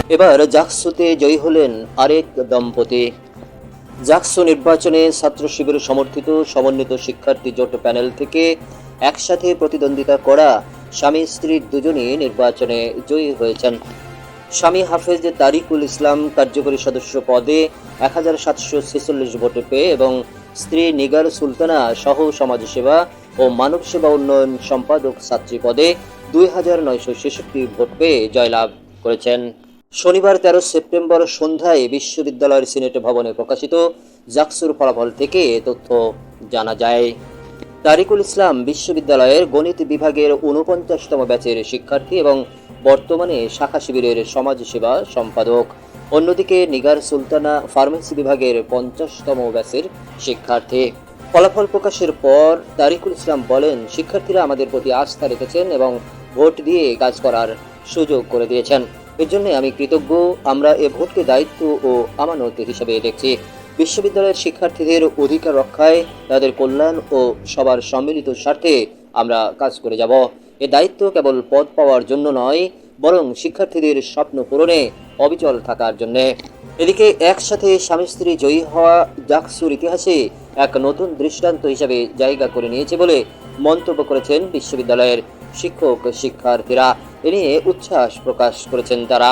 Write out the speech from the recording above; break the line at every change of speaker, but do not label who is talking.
এবার জাকসুতে জয়ী হলেন আরেক দম্পতি। জাকসু নির্বাচনে ছাত্র শিবির সমর্থিত সমন্বিত শিক্ষার্থী জোট প্যানেল থেকে একসাথে প্রতিদ্বন্দ্বিতা করা স্বামী স্ত্রী দুজনই নির্বাচনে জয়ী হয়েছেন। স্বামী হাফেজ তারিকুল ইসলাম কার্যকরী সদস্য পদে 1746 ভোটে পেয়ে এবং স্ত্রী নিগার সুলতানা সহ সমাজসেবা ও মানব সেবা উন্নয়ন সম্পাদক ছাত্রী পদে 2966 ভোট পেয়ে জয়লাভ করেছেন। শনিবার 13 সেপ্টেম্বর সন্ধ্যায় বিশ্ববিদ্যালয়ের সিনেট ভবনে প্রকাশিত জাকসুর ফলাফল থেকে এ তথ্য জানা যায়। তারিকুল ইসলাম বিশ্ববিদ্যালয়ের গণিত বিভাগের 49তম ব্যাচের শিক্ষার্থী এবং বর্তমানে শাখা শিবিরের সমাজসেবা সম্পাদক। অন্যদিকে নিগার সুলতানা ফার্মেসি বিভাগের 50তম ব্যাচের শিক্ষার্থী। ফলাফল প্রকাশের পর তারিকুল ইসলাম বলেন, শিক্ষার্থীরা আমাদের প্রতি আস্থা রেখেছেন এবং ভোট দিয়ে কাজ করার সুযোগ করে দিয়েছেন। এর জন্য আমি কৃতজ্ঞ। আমরা এ ভোটকে দায়িত্ব ও আমানত হিসেবে দেখছি। বিশ্ববিদ্যালয়ের শিক্ষার্থীদের অধিকার রক্ষায়, তাদের কল্যাণ ও সবার সম্মিলিত স্বার্থে আমরা কাজ করে যাব। এ দায়িত্ব কেবল পদ পাওয়ার জন্য নয়, বরং শিক্ষার্থীদের স্বপ্ন পূরণে অবিচল থাকার জন্যে। এদিকে একসাথে স্বামী স্ত্রী জয়ী হওয়া জাকসুর ইতিহাসে এক নতুন দৃষ্টান্ত হিসেবে জায়গা করে নিয়েছে বলে মন্তব্য করেছেন বিশ্ববিদ্যালয়ের শিক্ষক শিক্ষার্থীরা। এ নিয়ে উচ্ছ্বাস প্রকাশ করেছেন তারা।